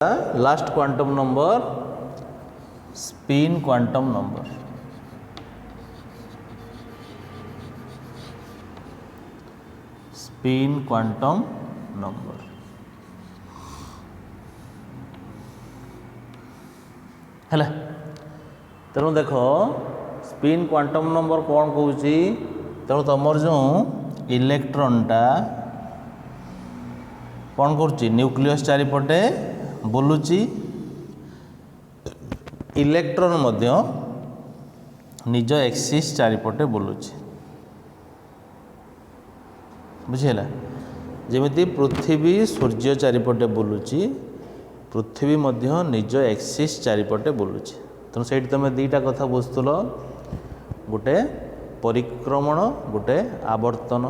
Last quantum number spin quantum number. Spin quantum number है। तेणु देख स्पिन क्वांटम नंबर कौन कौन तेणु तुम जो इलेक्ट्रॉनटा कौन कर न्यूक्लियस चारिपटे बुलुची। इलेक्ट्रॉन मध्य निज एक्सिस चारिपटे बुलुची। बुझीला जमीती पृथ्वी सूर्य चारिपटे बुलुची, पृथ्वी मध्य निज एक्सिस चारिपटे बुलुची। तेणु से तुम दीटा कथा बुझुल, गोटे परिक्रमण गोटे आवर्तन।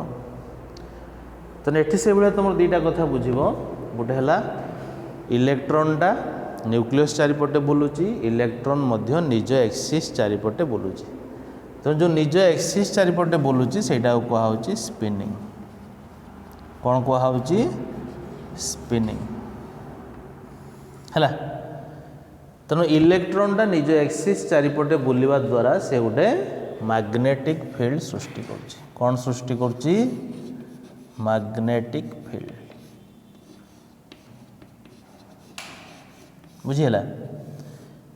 तेणु एठी से भाया तुम दीटा कथा बुझ, गोटे है इलेक्ट्रॉनटा न्यूक्लियस चारिपटे बुलुची, इलेक्ट्रॉन मध्य निज एक्सिस चारिपटे बुलुची। तेणु जो निज एक्सिस चारिपटे बुलुची सेटा कहुची स्पिनिंग। कौन कहुची? स्पिनिंग है। तेणु इलेक्ट्रॉनटा निज एक्सिस चारिपटे बुलवा द्वारा से गोटे मैग्नेटिक फील्ड सृष्टि कर। कौन सृष्टि कर? Magnetic field. बुझीला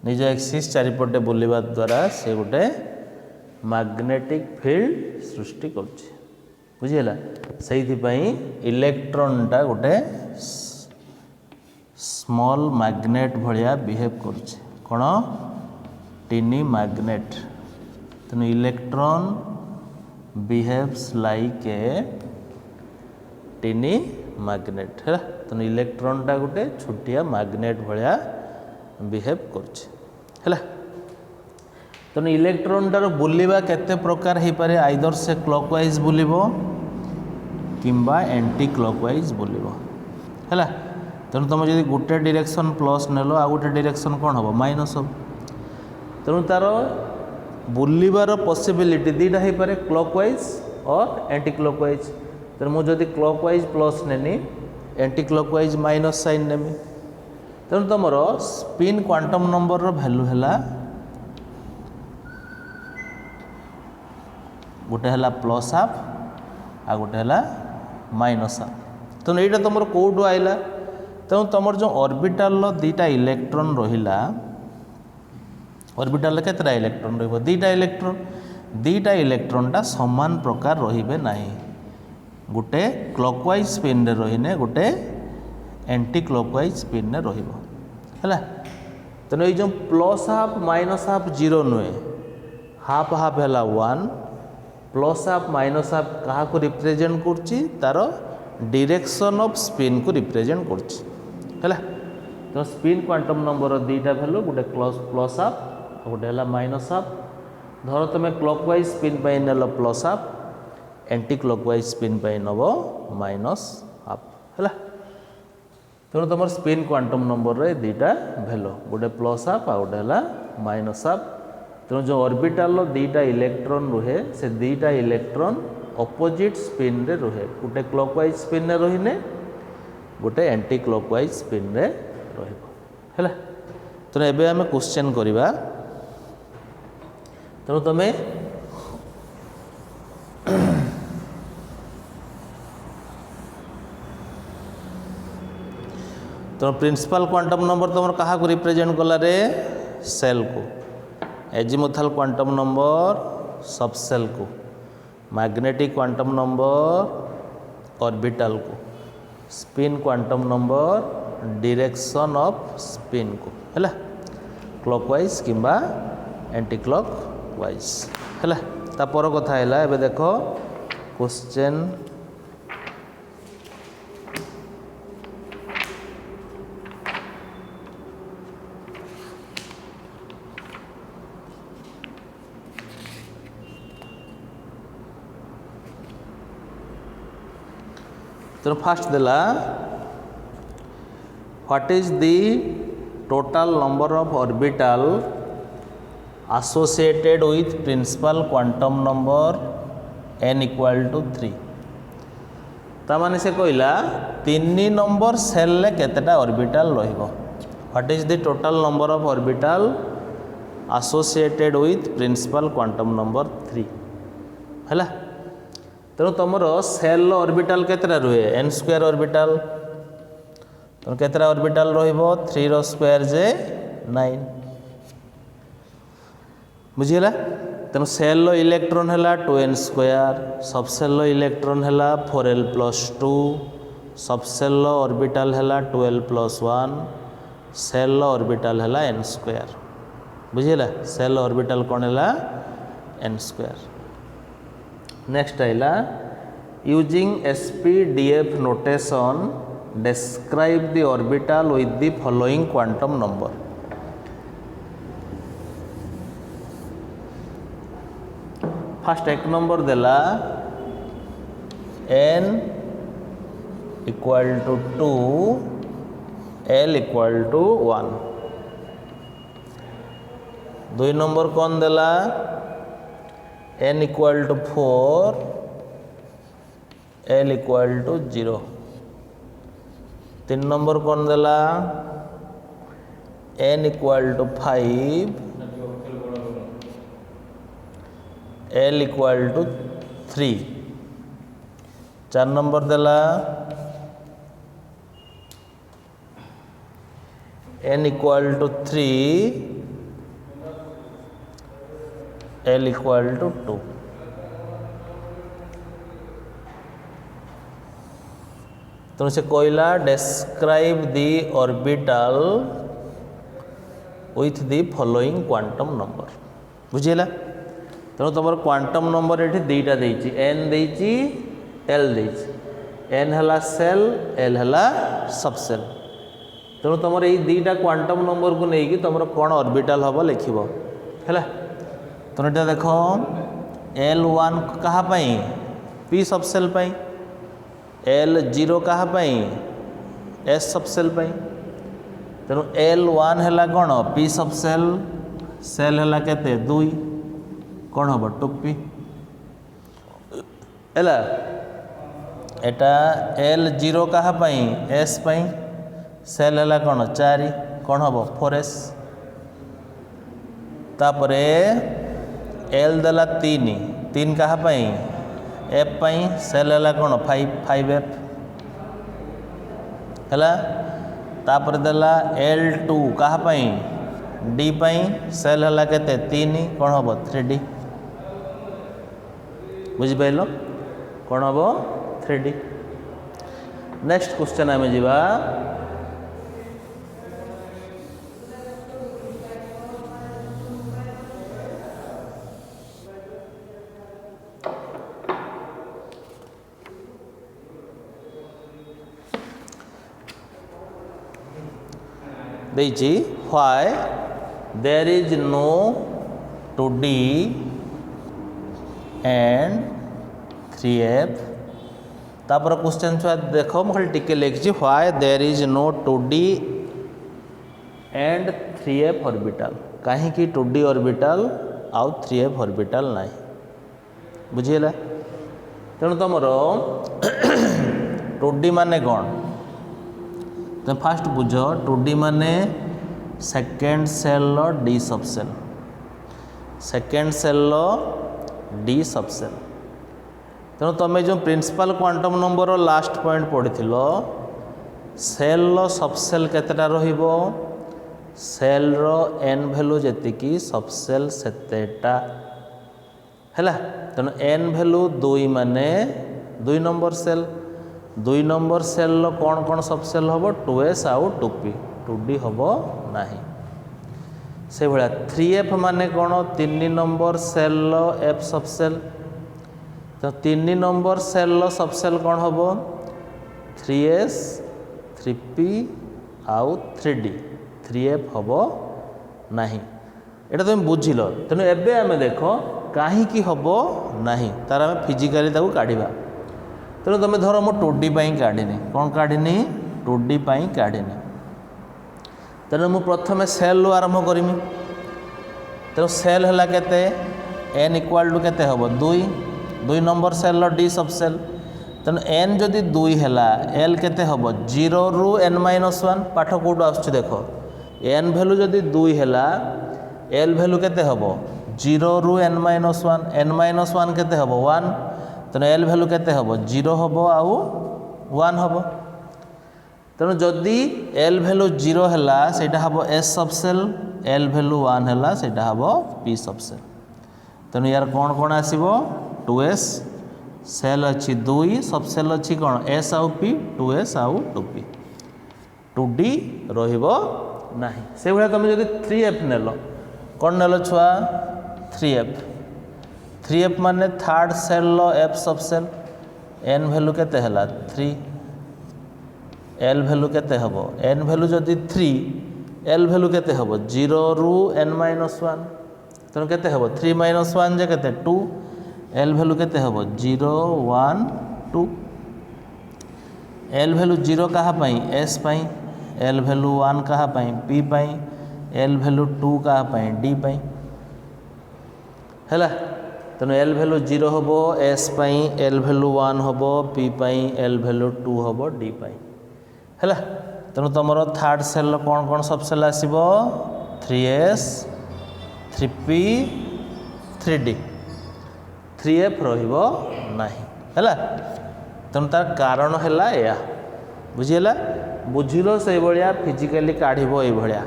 निज एक्सिस चारिपटे बुलवा द्वारा से गोटे मैग्नेटिक फील्ड सृष्टि कर। बुझीला से इलेक्ट्रॉनटा गोटे स्मॉल मैग्नेट भलिया बिहेव कर। कौन? Tiny magnet. तेणु electron behaves like a tiny magnet है। तेणु इलेक्ट्रॉनटा गोटे छोटिया मैग्नेट भलिया बिहेव कर। तेणु इलेक्ट्रॉनटार बुलवा केते प्रकार हो पारे? आइदर से क्लॉकवाइज बुलिबो किंबा एंटी क्लॉकवाइज बुलिबो है। तेणु तुम जब गोटे डायरेक्शन प्लस नेल आ गोटे डायरेक्शन कौन हम माइनस हम। तेणु तार बुलिबार पॉसिबिलिटी दीटा हो पारे, क्लॉकवाइज और एंटी क्लॉकवाइज। तेणु मुझे क्लॉकवाइज प्लस नेनी, एंटी क्लॉकवाइज माइनस साइन नेमी। तेणु तुम स्पिन क्वांटम नंबर वैल्यू है गोटे है प्लस हाफ आ गोटे है माइनस हाफ। तेणु यहाँ तुम कौटू आइला? तेणु तुम जो ऑर्बिटल दीटा इलेक्ट्रॉन रहिला, ऑर्बिटल केतटा इलेक्ट्रॉन रहिबो? दीटा इलेक्ट्रॉन। दीटा इलेक्ट्रॉनटा समान प्रकार रहिबे नाही। गोटे क्लॉकवाइज स्पिन रे रहीने, गोटे एंटी क्लॉकवाइज स्पिन रे रहिबो है। तेणु ये जो plus half minus half zero नुहे, हाफ हाफ है 1, प्लस हाफ माइनस हाफ क्या को रिप्रेजेंट करछि? तार डायरेक्शन ऑफ स्पिन को रिप्रेजेंट करछि है। तो स्पिन क्वांटम नंबर दीटा वैल्यू, गोटे प्लस हाफ गोटे है माइनस हाफ। धर तुम क्लॉकवाइज स्पिन पे nail plus half, anti clockwise spin पे नब माइनस हाफ है। तेणु तुम स्पिन क्वांटम नंबर रे दीटा वैल्यू, गोटे प्लस हाफ आ गोटे है माइनस हाफ। तेणु जो ऑर्बिटल दीटा इलेक्ट्रॉन रुहे, से दीटा इलेक्ट्रॉन ऑपोजिट स्पिन रे रुहे। गोटे क्लॉकवाइज स्पिन रे रहीने, गोटे एंटी क्लॉकवाइज स्पिन रे रहिबो है। तेणु एबे आमे क्वेश्चन करिबा। तेणु तुम तो प्रिंसिपल क्वांटम नंबर तुम क्या को रिप्रेजेंट कला रे? सेल को। एजिमुथल क्वांटम नंबर सबसेल को। मैग्नेटिक क्वांटम नंबर ऑर्बिटल को। Spin quantum number direction off spin को है, क्लॉकवाइज किंबा एंटी क्लॉकवाइज है। तापर कथा है एबे देख क्वेश्चन। तो फास्ट देला, what is the total number of orbital associated with principal quantum number n equal to 3। तामाने से कहला 3 नंबर सेल केतेटा ऑर्बिटल रहिबो। What is the total number of orbital associated with principal quantum number 3 है। तेणु तुम shell orbital केतरा रुहे एन स्क्वायर ऑर्बिटल तुम केतरा ऑर्बिटल रहिबो 3 रो स्क्वायर जे 9 बुझीला। तेणु सेल इलेक्ट्रॉन है 2n स्क्वायर सबसेल इलेक्ट्रॉन है 4l+2 सबसेल ऑर्बिटल है 12+1 सेल ऑर्बिटल है n स्क्वायर बुझीला। सेल ऑर्बिटल कौन है n स्क्वायर। नेक्स्ट आइला using SPDF notation describe the orbital with the following quantum number। First एक नंबर देला n equal to 2 l equal to 1। दुई number कौन देला n equal to 4 l equal to 0। तीन number कौन देला n equal to 5 l equal to 3। चार number देला n equal to 3 l equal to 2। तो से कोइला describe the orbital with the following quantum number बुझीला। तेणु तुम क्वांटम नंबर ये दुईटा देती एन देती एल देती एन है सेल एल है सबसेल। तेणु तुम ये दुईटा क्वांटम नंबर को लेकिन तुम कौन ऑर्बिटल हम लिख है। तुम ये देख L1 कहाँपाई P सबसेल पाई L0 कहाँपाई S सबसेल पाई। तेणु L1 है कौन P सबसेल सेल है केते 2 कौन हम 2p है। एटा L0 कहाँपाई S पाई सेल है कौन 4 कौन हम 4s। तापरे L देला 3 कहाँपाई F पाई सेल है कौन 5f है। तापर देला L2 कहाँपाई D पाई सेल है केते 3 कौन हम 3d बुझिपाइल कौन हम 3d। नेक्स्ट क्वेश्चन आम जा देची why there is no 2d and 3f। तापर क्वेश्चन छुआ देख मुझे टिके लिखी why there is no 2d and 3f orbital कहीं 2d ऑर्बिटल आउ 3f ऑर्बिटल ना बुझीला। तेणु तुम 2d माने कौन तो फास्ट बुझ 2d माने second shell d subshell second shell d subshell. तेणु तुम जो principal quantum number last point पढ़ी सेल सबसेल केतेटा रहिबो सेल रो एन भैल्यू जेतिकी सबसेल सेतेटा है। तेणु एन भैल्यू 2 माने 2 नंबर सेल 2 नंबर सेल कौन कौन सबसेल हम 2s आउ 2p 2d हम ना से भाया 3f माने कौन 3 नंबर सेल f सबसेल। तो 3 नंबर सेल सबसेल कौन हम 3s 3p आउ 3d 3f हम ना यहाँ तुम बुझिल। तेणु एबे आम देख कहीं हम ना तार आम फिजिकाली काढ़ा। तेणु तुम धर मु 2d काढ़ी कौन काढ़ी 2d काढ़ी। तेणु मु प्रथम सेल आरंभ करमी। तेणु सेल है केते n इक्वाल टू केते हम 2 नंबर सेल डी सबसेल। तेणु n जदि 2 है l केते हम 0 रू n-1 पाठ कौट आस देख एन भैल्यू जदि 2 है एल भैल्यू केते हबो 0 रु n माइनस 1 n माइनस 1 केते हबो 1 तेणु एल भैल्यू केते हबो 0 हबो आउ 1 हबो तेणु जदि एल भैल्यू 0 है सेटा हबो एस सब सेल एल भैल्यू 1 है सेटा हबो पी सब सेल तेणु यार कौन कौन आसीबो 2s सेल अच्छी 2 सब सेल अच्छी कौन एस आउ पी 2s आउ 2p 2d रहिबो नाही से भले तुम जदि 3f नेल कौन नेल छुआ 3f माने थर्ड सेल लो f सब सेल n भैल्यू केते हला 3 l भैल्यू केते हबो n भैल्यू जदि 3 l भैल्यू केते हबो 0 रु n माइनस 1 तेणु केते हबो 3 माइनस 1 जे केते 2 l भैल्यू केते हबो 0 1 2 l भैल्यू 0 कहा पाई s पाई l भैल्यू 1 कहा पाई p पाई l भैल्यू 2 कहा पाई d पाई हैला तेणु l भैल्यू 0 हबो s पाई l भैल्यू 1 हबो p पाई l भैल्यू 2 हबो d पाई हैला तेणु तुमर थर्ड सेल कौन कौन सब cell आसीबो 3s 3p 3d 3f रहिबो नाही हैला तेणु तार कारण हैला या बुझिला बुझिलो से भलिया फिजिकली काढ़िबो ए भलिया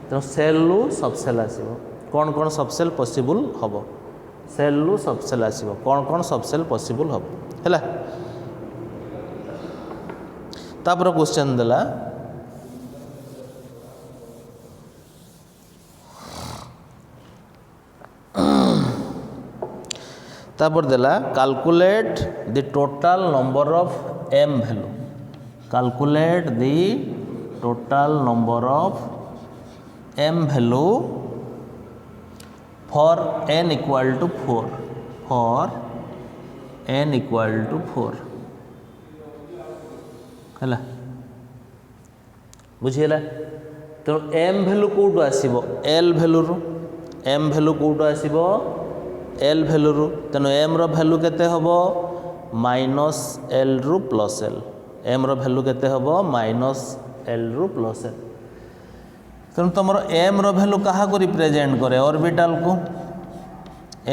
तेणु सेल लु सब सेल आसीबो कौन कौन सब सेल पॉसिबल हबो सेल लु सब सेल आसीबो कौन कौन सब सेल पॉसिबल हबो हैला तापर क्वेश्चन देला तापर देला calculate the total number of m value calculate the total number of m value for n equal to 4 for n equal to 4 है बुझीला तो m वैल्यू कौटू आसीबो l वैल्यू रु m वैल्यू कौटू आसीबो l वैल्यू रु तेणु m रो वैल्यू केते हबो माइनस l रु प्लस l m रो वैल्यू केते हबो माइनस l रु प्लस l तेणु तुम m रो वैल्यू कहा को रिप्रेजेंट करे ऑर्बिटल को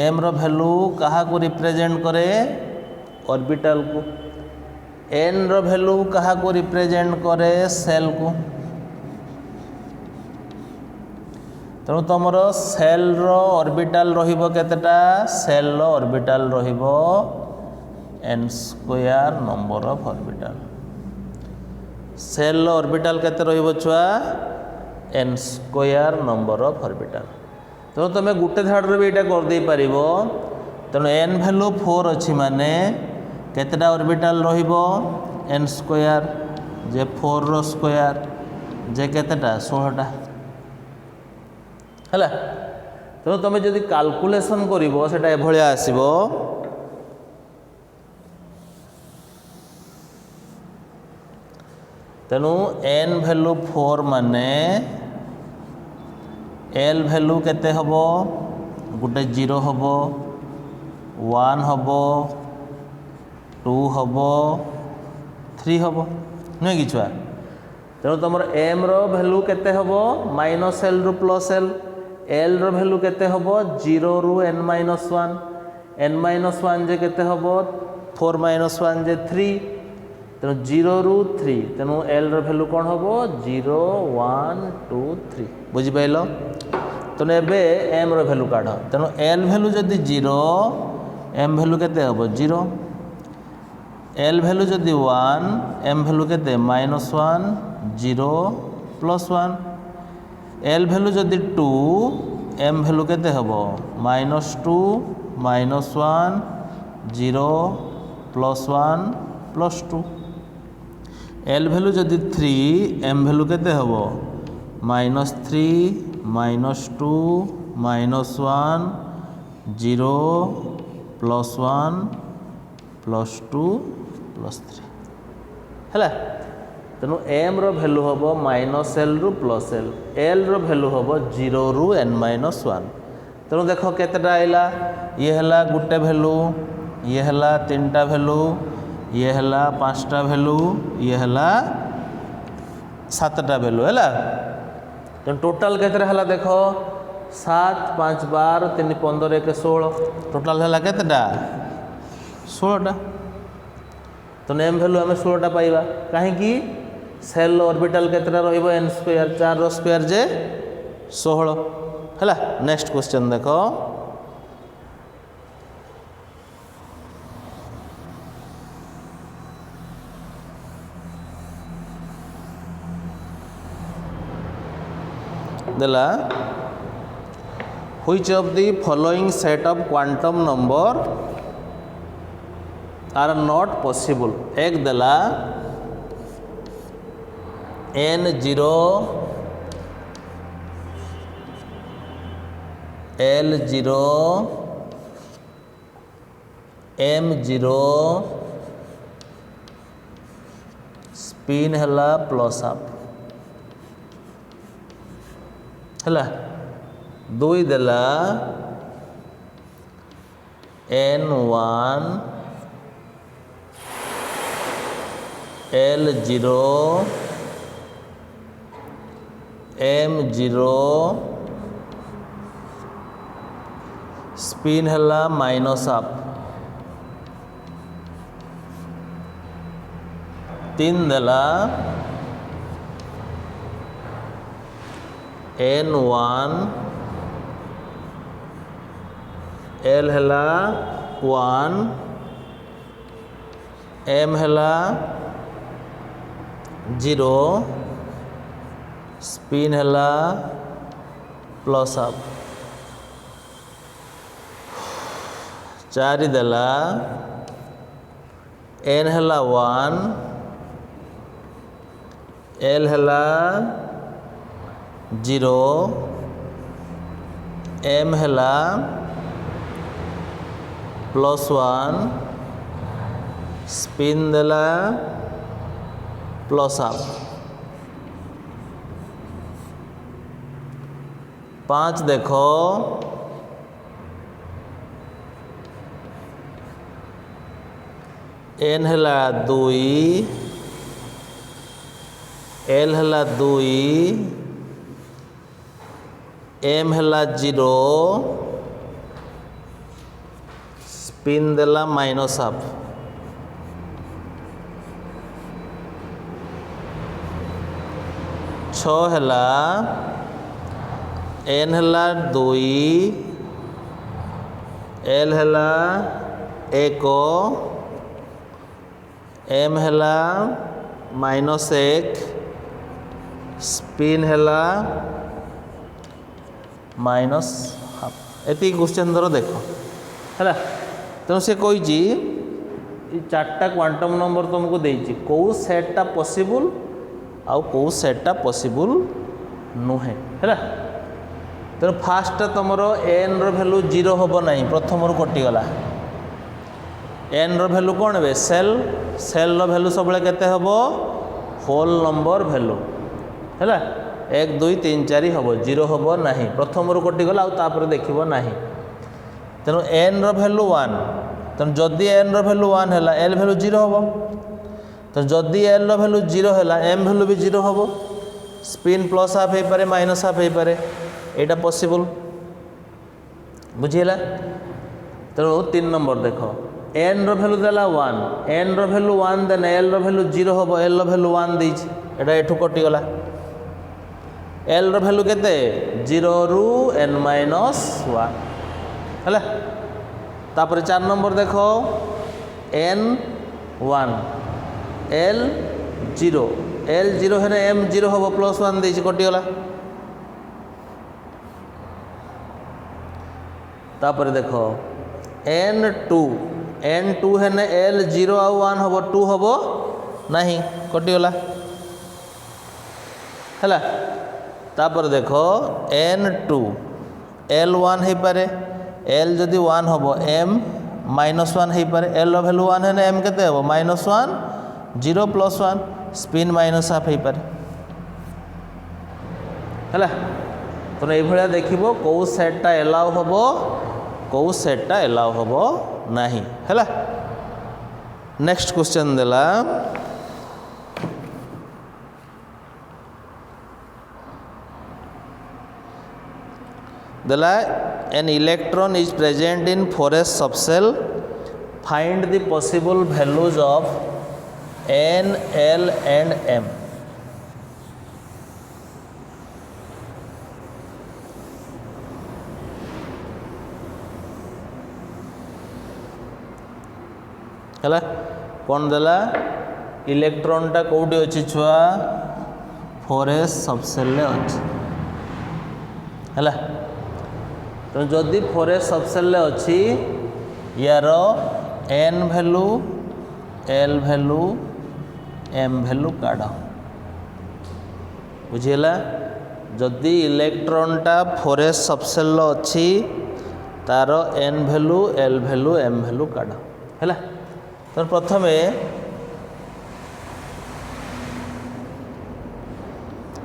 m रो वैल्यू कहा को रिप्रेजेंट करे ऑर्बिटल को n रो वैल्यू कहा को रिप्रेजेंट करे सेल को तेणु तुम सेल रो ऑर्बिटल रहिबो केतेटा सेल रो ऑर्बिटल रहिबो n square number of orbital shell रो ऑर्बिटल केते रहिबो छुआ n square number of orbital तेणु तुम गुटे धाड़ भी यहाँ कर दे पारिबो तेणु n वैल्यू 4 अच्छी माने केतेटा ऑर्बिटल रहिबो n स्क्वायर जे 4 रो स्क्वायर जे केतेटा 16टा है तेणु तुम जदि कैलकुलेशन करिवो सेटा एभलिया आसीबो तेणु n वैल्यू 4 माने l वैल्यू केते हबो गुटे 0 हबो 1 हबो 2 हबो 3 हबो नुहे कि छुआ तेणु तुम m रो वैल्यू केते हबो माइनस l रु प्लस l रो वैल्यू केते हबो 0 रु n माइनस 1 जे केते हबो 4 माइनस 1 जे 3 तेणु 0 रु 3 तेणु l रो वैल्यू कौन हबो 0 1 2 3 बुझी पाइलो तेणु एबे m रो वैल्यू काढ तेणु l वैल्यू जदि 0 m वैल्यू केते हबो 0 l वैल्यू जदि 1 m वैल्यू केते माइनस 1 0 प्लस 1 l वैल्यू जदि 2 m वैल्यू केते हबो minus 2 minus 1 0 plus 1 plus 2 l value जदि 3 m वैल्यू केते हबो minus 3 minus 2 minus 1 0 plus 1 plus 2 plus 3 है तेणु m रो वैल्यू हबो माइनस l रु प्लस l रो वैल्यू हबो 0 रु n माइनस 1 तेणु देख केतेटा आइला ये हला गुटे वैल्यू ये हला 3टा वैल्यू ये हला 5टा वैल्यू ये हला 7टा वैल्यू है तो टोटाल केते हला देख 7 5 12 3 15 1 16 टोटाल हला केतेटा 16टा। तो एम वैल्यू आम 16टा पाइबा कहीं सेल ऑर्बिटल केतेटा रहिबो n स्क्वायर 4 रो स्क्वायर जे 16 हैला। नेक्स्ट क्वेश्चन देखो देला which of the following set of quantum number are not possible। एक देला n0 l0 m0 स्पिन हला प्लस अप हला। दुई देला n1 l0 m0 स्पिन हला माइनस अप। तीन देला n1 l हला 1 m हला 0 स्पिन हला प्लस अप। चारि देला n हला 1 l हला 0 m हला +1 स्पिन देला प्लस अप। 5 देखो n हला 2 l हला 2 m हला 0 स्पिन देला माइनस अप। 6 हला n हला 2 l हला 1 m हला -1 स्पिन हला -हाफ। एति क्वेश्चन धर देख है तेणु से कही चार्टा क्वांटम नंबर तुमको देती कौ सेट्टा पॉसिबल आउ कौ सेट्टा पॉसिबल नुहे है। तेणु फास्ट तुम एन रैल्यू 0 हम ना प्रथम कटिगला एन रैल्यू कौन हे सेल सेल रैल्यू सब केते हम होल नंबर वैल्यू है 1 2 3 4 हम 0 हम ना प्रथम कटिगला आउे देख ना। तेणु एन रैल्यू 1 तेणु जदि एन रैल्यू 1 है एल वैल्यू 0 हम तो जदि एल वैल्यू 0 है एम वैल्यू भी 0 हम स्पिन प्लस हाफ हो पारे माइनस हाफ हो पारे यहाँ पॉसिबल बुझीला। तेणु 3 नंबर देख एन रैल्यू देला 1 एन रैल्यू 1 देन एल वैल्यू 0 हम एल वैल्यू 1 देछि एटा एठू कटिगला। एल वैल्यू केते 0 रु n -1 है। तापर 4 नंबर देख n1 l0 l0 है m0 हम +1 देछि कटिगला। तापर देख n2 है l0 आउ 1 हम 2 हम नहीं कटिगला है। तापर देख n2 l1 हो पारे l जदि 1 हम m -1 हो पारे l वैल्यू 1 है m केते हम -1 0 +1 स्पिन -हाफ हो पारे है। तो ये देखो कौ सेट्टा एलाउ हम कौ सेट्टा एलाउ हम नहीं है। नेक्स्ट क्वेश्चन देला देला an electron is present in 4s subshell find the possible values of n l and m। है कौन देला इलेक्ट्रॉनटा कौटी अच्छी छुआ 4s सबसेल अच्छी है तो जदि 4s सबसेल अच्छी यार n value l value m value काढ़ बुझीला जदि इलेक्ट्रॉनटा 4s सबसेल अच्छी तार n value l value m value काढ़ है तो प्रथम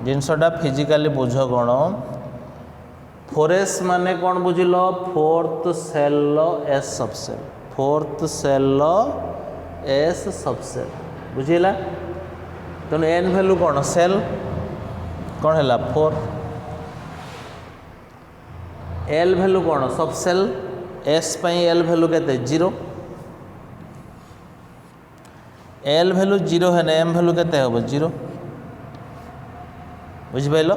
जिनसटा फिजिकाली बुझ कौन 4s माने कौन बुझिल fourth shell s subshell fourth shell s subshell बुझीला तो n वैल्यू कौन सेल कौन है 4 l वैल्यू कौन सबसेल s पई l वैल्यू केते 0 l वैल्यू 0 है m वैल्यू केते हम 0 बुझिपाइल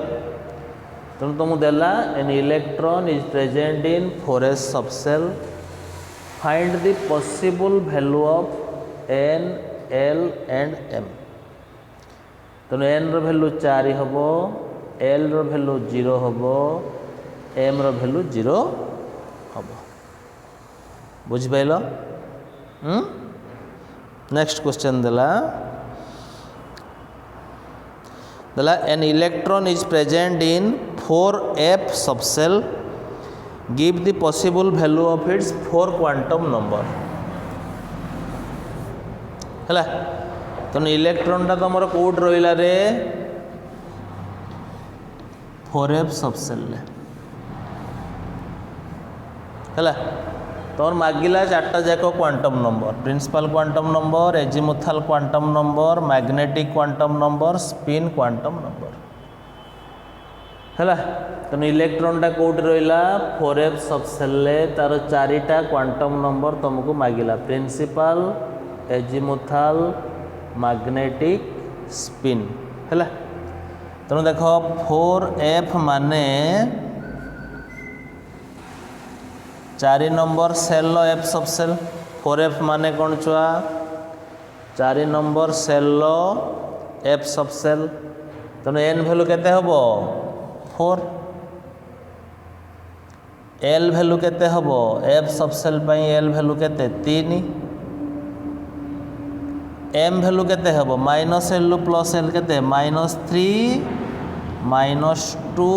तेणु तुमको देला an electron is present in 4s subshell find the possible value of n l and m तेणु n रो वैल्यू 4 हम l रो वैल्यू 0 हम m रो वैल्यू 0 हम बुझिपाइल। नेक्स्ट क्वेश्चन देला an electron is present in 4f subcell give the possible value of its 4 quantum number है तो इलेक्ट्रॉनटा तुम कौट रहा रे 4f सबसेल है तुम मागिला 4टा जाक quantum number principal quantum number azimuthal quantum number magnetic quantum number spin quantum number है तेणु इलेक्ट्रॉनटा कौट रहा 4f सबसेल तार 4टा क्वांटम नंबर तुमको मागिला प्रिंसिपल एजिमुथाल मैग्नेटिक स्पिन है तेणु देख 4f माने 4 number cell F subshell 4f माने कौन छुआ 4 नंबर सेल एफ सबसेल तेणु n वैल्यू केते हम 4 l वैल्यू केते हम एफ सबसेल l वैल्यू केते 3 m वैल्यू केते हम -l प्लस l केते -3 -2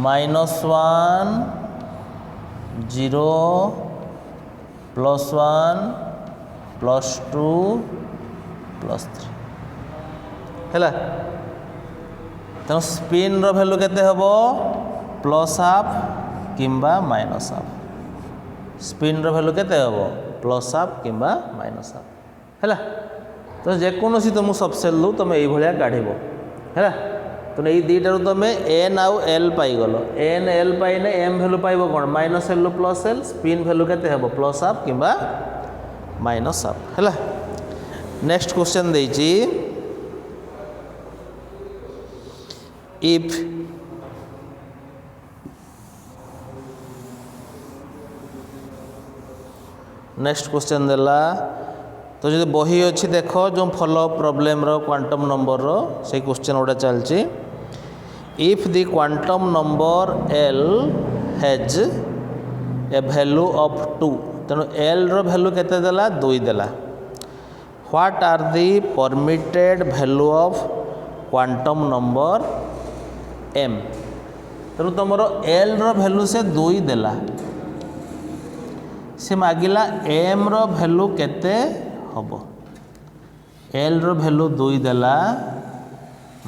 -1 0 +1 +2 +3 है तेणु स्पिन रो वैल्यू केते हम +हाफ किंबा -हाफ स्पिन रो वैल्यू केते हम +हाफ किंबा -हाफ है तो जेकोसी तुम सबसेल दो तुम ये काढ़ है तो ये दुईटार तुम n आउ l पाइगल n l पाइने m वैल्यू पाइब कौन -l plus l spin value केते हम +हाफ किंबा -हाफ है। नेक्स्ट क्वेश्चन देछि इफ नेक्स्ट क्वेश्चन देला तो जो बही अच्छी देख जो फॉलो प्रॉब्लम रो क्वांटम नंबर रो से क्वेश्चन गोटा चलची if the quantum number l has a value of 2 तेणु l रो वैल्यू केते देला 2 देला what are the permitted value of quantum number m तेणु तुम l रो वैल्यू से 2 देला से मागिला m रो वैल्यू केते हम l रो वैल्यू 2 देला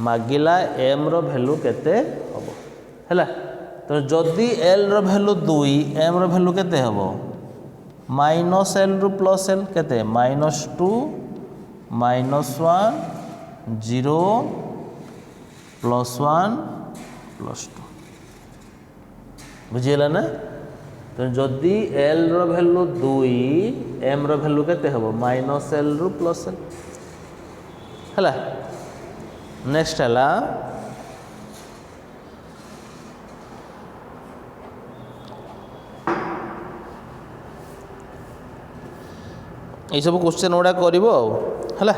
मागिला m रो वैल्यू केते हम है तो जदि l रो वैल्यू 2 m रो वैल्यू केते हम -l रु प्लस l केते -2 -1 0 +1 +2 बुझीगला ना। तो जदि एल रो वैल्यू 2 एम रो वैल्यू केते हबो माइनस एल रु प्लस एल हला। नेक्स्ट हला ये सब क्वेश्चन गुड़ा करिवो हला।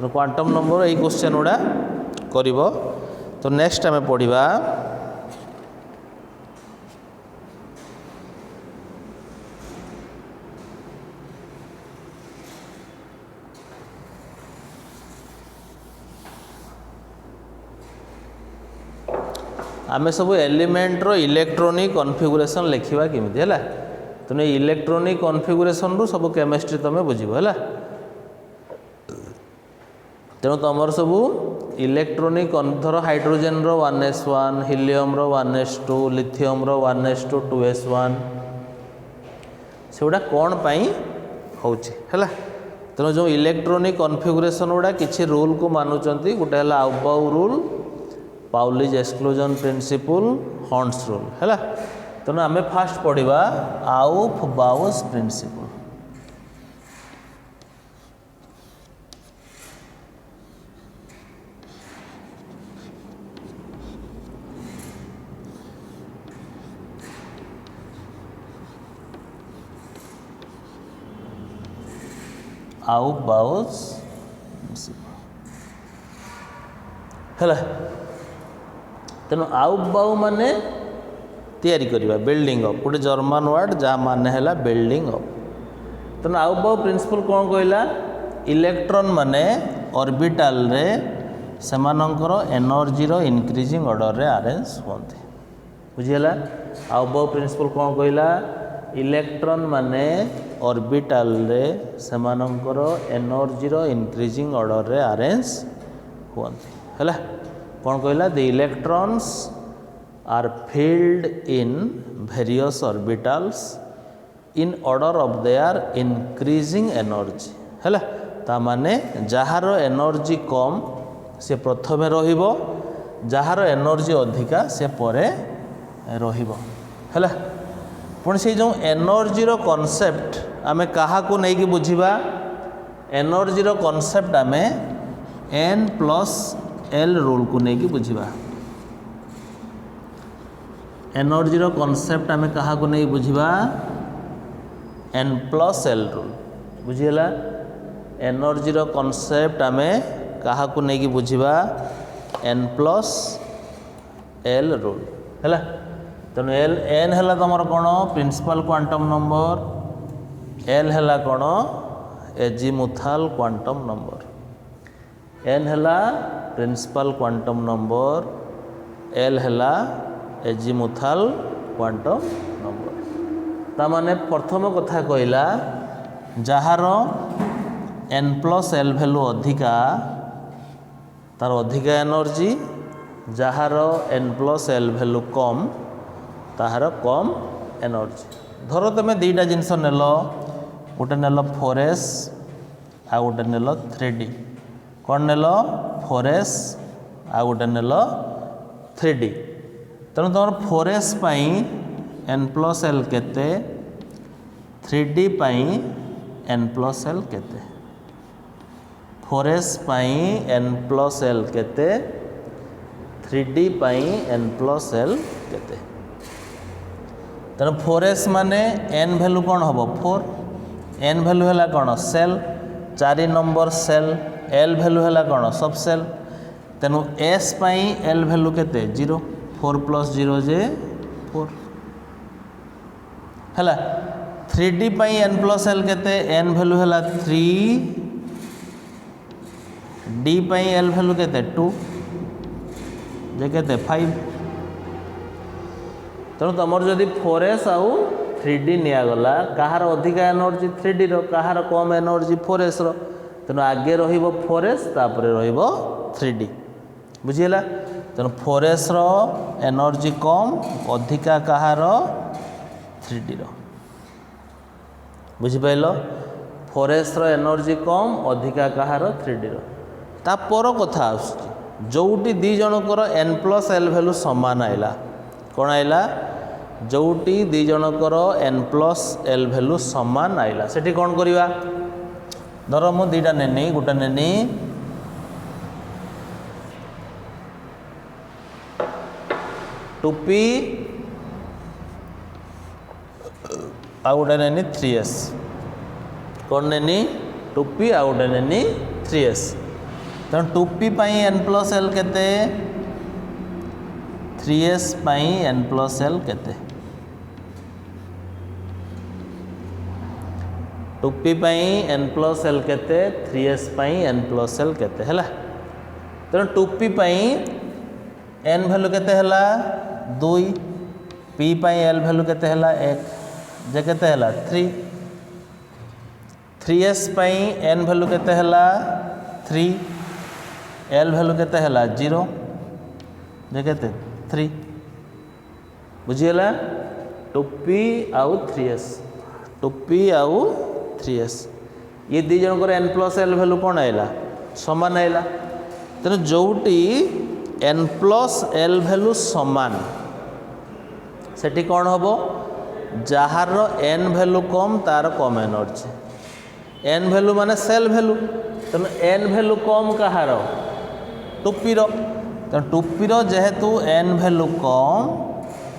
क्वांटम नंबर ये क्वेश्चन गुड़ा करिवो। तो नेक्स्ट आम पढ़ा आम सब एलिमेंट रो इलेक्ट्रॉनिक कॉन्फ़िगरेशन लिखा केमिति है। तो इलेक्ट्रॉनिक कॉन्फ़िगरेशन रु सब केमिस्ट्री तुम बुझिबो है। तेणु तुम सब इलेक्ट्रॉनिक धर हाइड्रोजन रो 1s1 हीलियम रो 1s2 लिथियम रो 1s2 2s1 से गुड़ा कौन पाई होची है। तेणु जो इलेक्ट्रॉनिक कॉन्फ़िगरेशन गुड़ा किसी रूल को मानुचंती गोटे है Aufbau rule Pauli's exclusion principle हॉर्न्स रूल है। तेणु आम फास्ट पढ़ा आउफ बाउस प्रिंसिपल। आउफ बाउस प्रिंसिपल है। तेणु आउफ बाउ माने तैयारी करिबा बिल्डिंग अप गोटे जर्मन वर्ड जहाँ माने है बिल्डिंग अप। तेणु आउफ बाउ प्रिंसिपल कौन कहला इलेक्ट्रॉन माने ऑर्बिटल रे सेमानंकर एनर्जी रो इंक्रीजिंग ऑर्डर रे अरेंज होते बुझीगला। आउफ बाउ प्रिंसिपल कौन कहला इलेक्ट्रॉन माने ऑर्बिटल रे सेमानंकर एनर्जी रो इंक्रीजिंग ऑर्डर रे अरेंज होते है। कौन कहला the electrons are filled in various orbitals in order of their increasing energy है। ता माने जहार एनर्जी कम से प्रथमे रहिबो जहार एनर्जी अधिका से परे रहिबो है। पुणी से जो एनर्जी रो कॉन्सेप्ट आमे कहा को नहीं कि बुझिबा एनर्जी रो कॉन्सेप्ट आमे n प्लस एल रूल को नहीं कि बुझिबा। एनर्जी रो कॉन्सेप्ट आमे कहा को नहीं बुझिबा n प्लस एल रूल बुझीगला। एनर्जी रो कॉन्सेप्ट आमे कहा को नहीं कि बुझिबा n प्लस एल रूल है। तेणु एल एन है तुम कौन प्रिंसिपल क्वांटम नंबर एल है कौन एजिमुथाल क्वांटम नंबर एन है प्रिंसिपल क्वांटम नंबर एल है एजिमुथाल क्वांटम नंबर। ता माने प्रथम कथा कहला जार एन प्लस एल भैल्यू अधिका तार अधिका एनर्जी जार एन प्लस एल भैल्यू कम ताहार कम एनर्जी। धर तुम दीटा जिनस नेल गोटे नेल 4s आ गोटे नेल 3d कौन नेल 4s आ गोटे नेल 3d। तेणु तुम 4s पाई n प्लस एल केते 3d पाई n प्लस एल केते 4s पाई n प्लस एल केते 3d पाई n प्लस एल केते। तेणु 4s माने n भैल्यू कौन हम 4 n भैल्यू है कौन shell 4 number shell l value है कौन सब सेल। तेणु s पाई l भैल्यू केते 0 4 प्लस 0 जे 4 है। 3d पाई n प्लस एल केते n भैल्यू है 3 d पाई l भैल्यू केते 2 जे केते 5। तेणु तुम जदि 4s आउ 3d निगला कहार अधिका एनर्जी 3d रो कहार कम एनर्जी 4s रो। तेणु आगे रहिबो 4s तापर रहिबो 3d बुझीगला। तेणु 4s रो एनर्जी कम अधिका कहार 3d रो बुझिपाइल। 4s रो एनर्जी कम अधिका कहार 3d रो। तापर कथा आसुची जोटी दी जनकर n प्लस एल भैल्यू समान आइला कौन आइला जोटी दी जनकर n प्लस एल भैल्यू समान आइला सेठी कौन करिवा धर मु दीटा नेनी गोटे नेनी 2p आ गोटे नेनी 3s कौन नेनी 2p आ गोटे नेनी 3s तेणु 2p पाई n प्लस एल केते 3s पाई n प्लस एल केते 2p पाई n प्लस एल केते 3s पाई n प्लस एल केते हैला तेणु 2p पाई n वैल्यू केते हैला 2 p पाई l वैल्यू केते हैला 1 जे केते हैला 3 3s पाई n वैल्यू केते हैला 3 l वैल्यू केते हैला 0 जे केते 3 बुझिएला 2p आउ 3s 2p आउ 3s ये दी जनकर n प्लस एल वैल्यू कौन आइला समान आइला तेणु जोटी n प्लस एल वैल्यू समान सेठी कौन होबो जार n वैल्यू कम तार कम एनर्जी n वैल्यू माने सेल वैल्यू तेणु n वैल्यू कम कहार 2p रो तेणु 2p रो जेहेतु n वैल्यू कम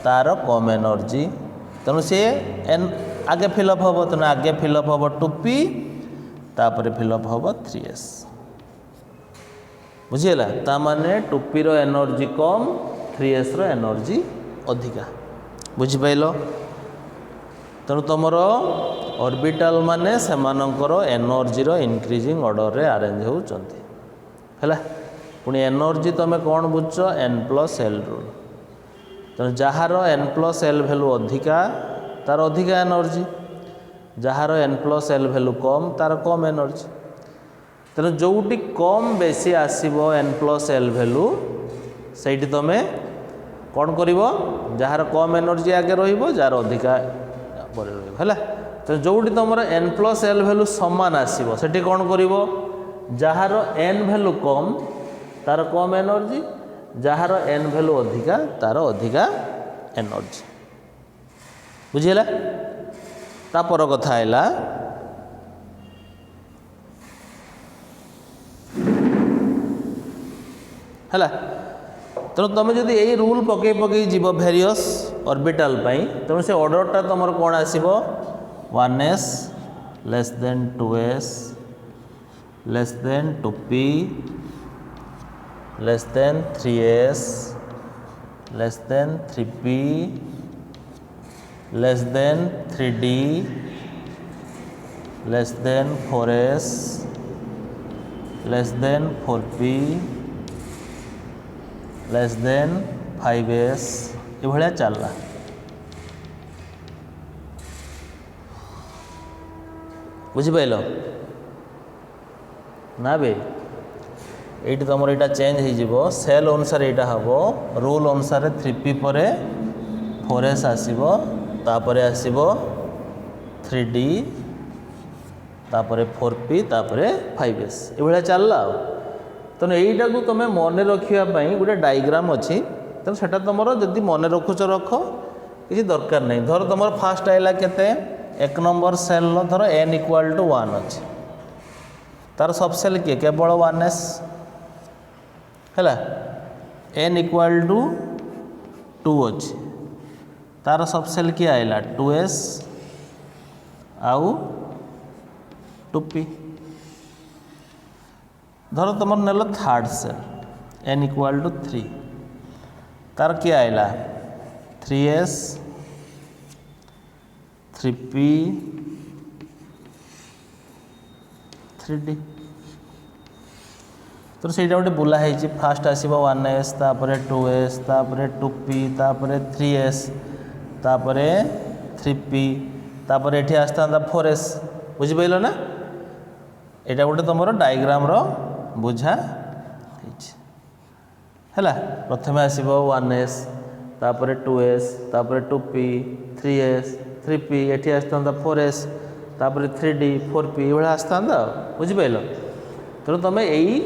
तार कम एनर्जी तेणु से n आगे फिलअप हम तेना आगे फिलअप हम 2p तापर फिलअप हम 3s बुझीगला ता माने 2p रो एनर्जी कम 3s रो एनर्जी अधिका बुझिपाइल तेणु तुमर ऑर्बिटल माने सेमानंकर एनर्जी रो इंक्रीजिंग ऑर्डर रे अरेंज होउचंती हैला पुणी एनर्जी तुम कौन बुझ n प्लस एल रूल तेणु जार n प्लस एल वैल्यू अधिका तार अधिका एनर्जी जार n प्लस एल वैल्यू कम तार कम एनर्जी तेणु जोटी कम बेसी आसीबो n प्लस एल वैल्यू सेठी तुम कौन कर जार कम एनर्जी आगे रहिबो जार अधिका पर रहिबो हैला तेणु जोटी तुम n प्लस एल वैल्यू समान आसीबो सेठी कौन करिवो जार n वैल्यू कम तार कम एनर्जी जार n वैल्यू अधिका तार अधिका एनर्जी बुझीला तापर कथा आइला हैला तेणु तुम जदि यही रूल पकई पकई जीव भेरियस ऑर्बिटल पाई तेणु से ऑर्डरटा तुम कौन आसीबो 1s less than 2s less than 2p less than 3s less than 3p less than 3d less than 4s less than 4p less than 5s ये भाया चलला बुझिपाइल ना बे ये तुम यहाँ चेंज हो सेल अनुसार यहाँ हम रूल अनुसार 3p पर 4s आसो तापर आसो 3d तापर 4p तापर 5s ये चलला तेणु यहीटा को तुम मन रखापी गोटे डायग्राम अच्छी तेणु से तुम जदि मन रखुच रख किसी दरकार नहीं धर तुम फास्ट आइला केते 1 नंबर सेल धर n इक्वाल टू 1 अच्छी तार सब सेल किए केवल 1s है n इक्वाल टू 2 अच्छी तार सब सेल किए आइला 2s आउ 2p धर तुम नेल third shell n equal to 3 तार किए आइला 3s 3p 3d तो ସେଇଟା ଗୋଟେ ବୁଲା ହେଇଛି ଫାଷ୍ଟ ଆସିବ 1s ତାପରେ 2s ତାପରେ 2p ତାପରେ 3s ତାପରେ 3p ତାପରେ ଏଠି ଆସିଥାନ୍ତା 4s ବୁଝିପାରିଲ ନା ଏଇଟା ଗୋଟେ ତମର ଡାଇଗ୍ରାମ ର बुझा है प्रथम आसब 1s तापर 2s तापर 2p 3s 3p ये आसता 4s तापर 3d 4p ये आसता बुझिपाल तेणु तुम यही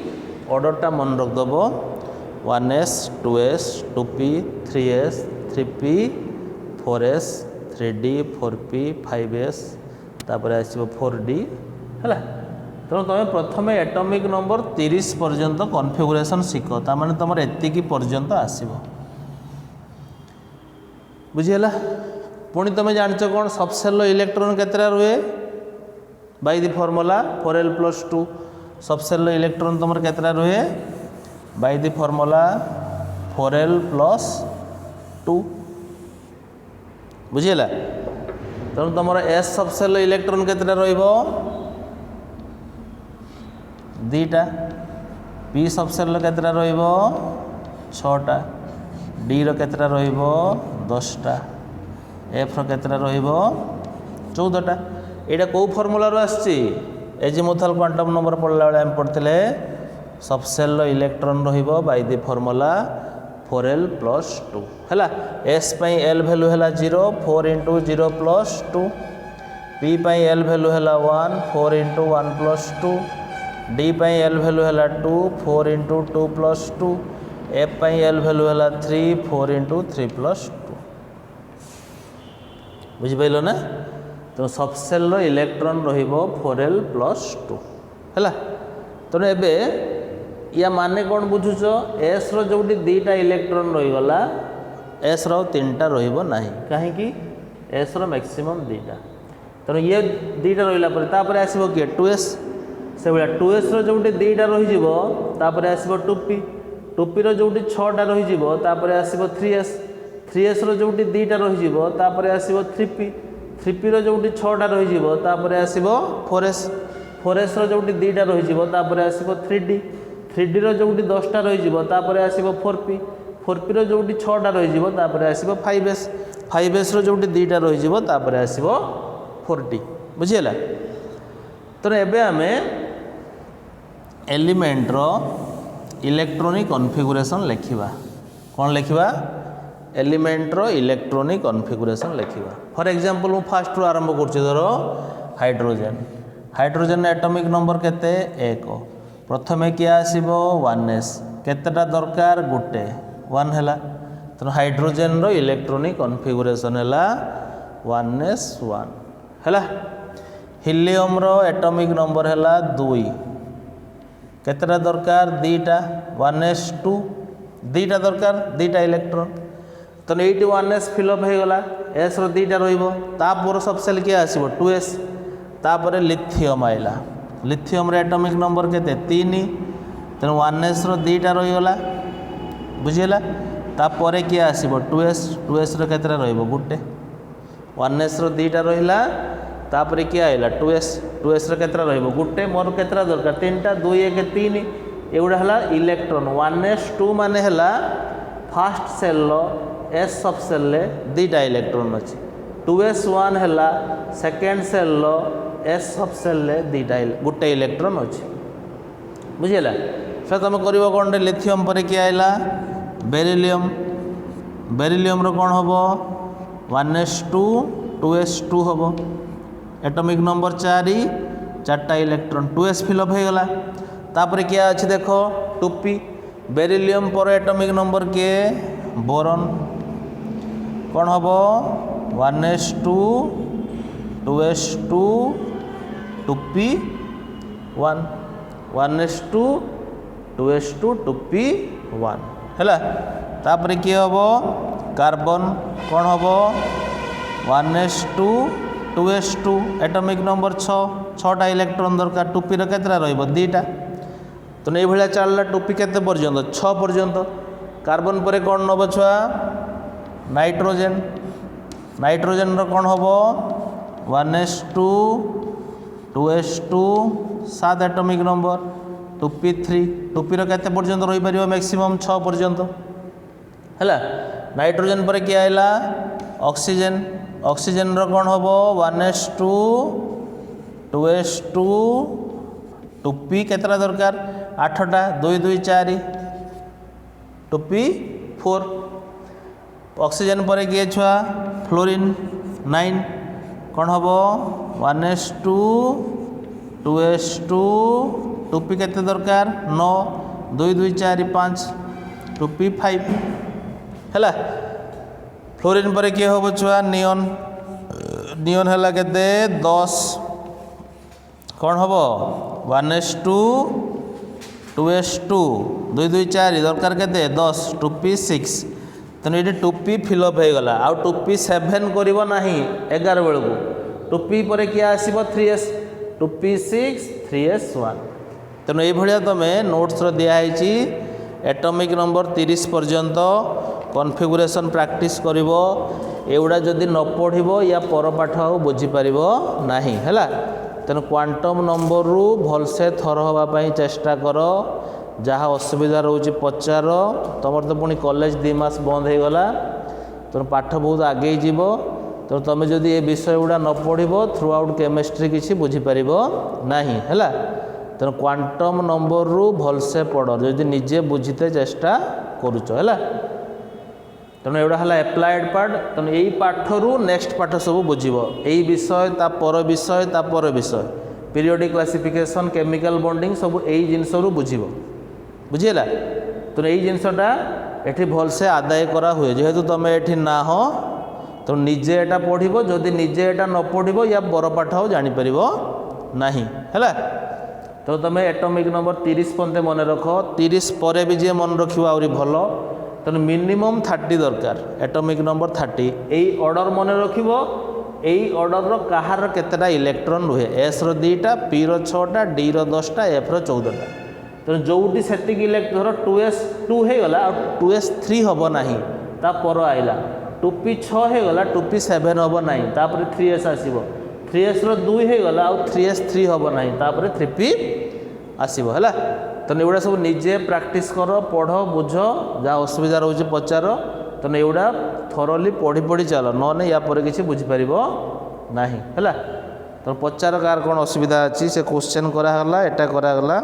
ऑर्डरटा मन रखदेव 1s 2s 2p 3s 3p 4s 3d 4p 5s तापर आसो 4d है। तेणु तुम प्रथम एटॉमिक नंबर 30 पर्यंत कॉन्फ़िगरेशन शिख तार तुम एतिकी पर्यंत आसो बुझीगला। पुणी तुम जानच कौन सबसेल इलेक्ट्रॉन केतरा रुए by the formula 4l+2 subshell electron तुम केतरा रुए बाय द फॉर्मूला 4l+2 बुझीगला। तेणु तुम एस सबसेल इलेक्ट्रॉन केतरा रहिबो दीटा पी सबसेल केतरा रहिबो 6टा डी रो केतरा रहिबो 10टा एफ रो केतरा रहिबो 14टा। एटा को फॉर्मूला रो आछि एजिमुथल क्वांटम नंबर पढ़ला बेले हम पढ़थिले सबसेल इलेक्ट्रॉन रहिबो बाय द फॉर्मूला 4l+2 हैला। एस पई एल वैल्यू हैला 0 4 * 0+2 पी पई एल वैल्यू हैला 1 4 * 1+2 डी पई एल वैल्यू हैला 2 4 * 2+2 एफ पई एल वैल्यू हैला 3 4 * 3+2 बुझी पाइलो ना। तो सबसेल इलेक्ट्रॉन रहिबो 4l+2 हैला। तो एबे या माने कौन बुझुच एस रो जोटी दीटा इलेक्ट्रॉन रही गला एस रो 3टा रहिबो नाही कहीं एस रो मैक्सिमम दीटा। तेणु ये दीटा रहिला पर तापर आसीबो के 2s से भाया 2s रो जोटी दीटा रही जिवो तापर आसीबो 2p 2p रो जोटी 6टा रही जिवो तापर आसीबो 3s 3s रो जोटी दीटा रही जिवो तापर आसीबो 3p 3p रो जोटी 6टा रही जिवो तापर आसीबो 4s 4s रो जोटी दीटा रही जिवो तापर आसीबो 3d 3d रो जोटी 10टा रही जिवो तापर आसीबो 4p 4p रो जोटी 6टा रही जिवो तापर आसीबो 5s 5s रो जोटी दीटा रही जिवो तापर आसीबो 4d बुझियला। तो एबे आमे एलिमेंट रो इलेक्ट्रॉनिक कॉन्फ़िगरेशन लिखिबा कौन लिखिबा एलिमेंट रो इलेक्ट्रॉनिक कॉन्फ़िगरेशन लिखिबा। फॉर एग्जांपल मु फास्ट रो आरंभ करछि धरो हाइड्रोजन हाइड्रोजन एटॉमिक नंबर केते 1 प्रथमे क्या आसीबो 1s केतेटा दरकार गुटे 1 हैला। तो हाइड्रोजन रो इलेक्ट्रॉनिक कॉन्फ़िगरेशन हैला 1s1 हैला। हीलियम रो एटॉमिक नंबर हैला 2 केतेटा दरकार दीटा 1s2 दीटा दरकार दीटा इलेक्ट्रॉन। तो 1s फिलअप हो गला एस रो दीटा रहिबो तापर सबसेल क्या आसीबो 2s तापर लिथियम आइला लिथियम रे एटॉमिक नंबर केते 3 तेणु 1s रो दीटा रही गला बुझीला। तापर क्या आसीबो 2s रो केतेटा रहिबो गुटे 1s रो दीटा रहिला तापर क्या आइला 2s रो केतेटा रहिबो गुटे मोर केतेटा दरकार 3टा 2 1 3 एगुडा हला इलेक्ट्रॉन 1s2 माने हला फास्ट सेल लो एस सबसेल ले दीटा इलेक्ट्रॉन अछि 2s1 हला सेकेंड सेल लो एस सबसेल ले दीटा गुटे इलेक्ट्रॉन अछि बुझिला। फिर तुम करिवो कोन लिथियम पर क्या आइला बेरिलियम बेरिलियम रो कोन हबो 1s2 2s2 हबो एटॉमिक नंबर 4 4टा इलेक्ट्रॉन 2s फिलअप हो गला। तापर क्या अच्छे देखो 2p बेरिलियम पर एटॉमिक नंबर के बोरॉन कौन हम 1s2 2s2 2p1 1s2 2s2 2p1 है। तापर किए हम कार्बन कौन हम 1s2 2s2 atomic number 6टा electron दरकार 2p रो केतरा रहइबो 2टा। तो ये भाया चलला 2p केते पर्यंत 6 पर्यंत। कार्बन पर कौन नब छुआ नाइट्रोजेन नाइट्रोजेन रो कौन हम 1s2 2s2 7 atomic number 2p3 2p रो केते पर्यंत रही परिबो मैक्सिमम 6 पर्यंत हैला। नाइट्रोजेन पर क्या आइला ऑक्सीजन ऑक्सीजन रो कौन हम 1s2 2s2 2p केतरा दरकार 8टा 2 2 4 2p4 ऑक्सीजन पर किए छुआ फ्लोरीन 9 कौन हम 1s2 2s2 2p केते दरकार 9 2 2 4 5 2p5 हैला। फ्लोरीन पर किए हम छुआ नियन नियन है केते 10 कौन हम 1s2 2s2 2 2 4 दरकार केते 10 2p6 तेणु ये 2p फिलअप हो गला आउ 2p7 कर 11 बेलू 2p पर किए आसब 3s 2p6 3s1 तेणु ये तुम नोट्स दिखाई एटॉमिक नंबर 30 पर्यंत कॉन्फ़िगरेशन प्रैक्टिस करिवो एवुडा जदि न पढ़िबो या पर पाठ आ बुझीपार ना है तेणु क्वांटम नंबर रु भलसे थर हाँपाई चेष्टा कर जहाँ असुविधा रोचे पचार तुम तो पुणी कॉलेज 2 मास बंद हो गला तेणु पाठ बहुत आगे जीव तेणु तुम जदि ये विषय गुड़ा न पढ़ो थ्रू आउट केमिस्ट्री किसी बुझीपार ना है तेणु क्वांटम नंबर रु भलसे पढ़ जदि निजे बुझीते चेष्टा करुच है तेणु एवढा है एप्लाइड पार्ट तेणु यही पाठ रु नेक्स्ट पाठ सब बुझीब यही विषय ता पर विषय पीरियोडिक क्लासिफिकेशन केमिकल बॉन्डिंग सब यही जिनस रु बुझीब बुझीला तेणु यही जिनसटा एठी भलसे आदाय करा हुए जेहेतु तुम एठी ना हो तो निजे एटा पढ़िबो जदि निजे एटा न पढ़िबो या बर पाठ हो जानि परिबो नाही हैला तो तुम एटॉमिक नंबर 30 पंते मन रख 30 पर भी जे मन रखिबो आउरी भलो तेणु मिनिमम 30 दरकार एटॉमिक नंबर 30 यही ऑर्डर मन रखिबो यही ऑर्डर रो कहार केतेटा इलेक्ट्रॉन रुहे एस रो 2टा पी रो 6टा डी रो 10टा एफ रो 14टा तेणु जोटी सेटिक इलेक्ट्रॉन 2s2 हो गला 2s3 हम ना ता पर आइला 2p6 हो गला 2p7 हम ना तापर 3s आसीबो 3s रो 2 हो गला 3s3 हम ना तापर 3p आसीबो हैला तेणु एगुड़ा सब निजे प्रैक्टिस कर पढ़ बुझ जहाँ असुविधा रोचे पचार तेणु एगुड़ा थरोली पढ़ी पढ़ी चल न या पर किसी बुझीपार ना है तेणु पचार कार कौन असुविधा अच्छी से क्वेश्चन करागला एटा करागला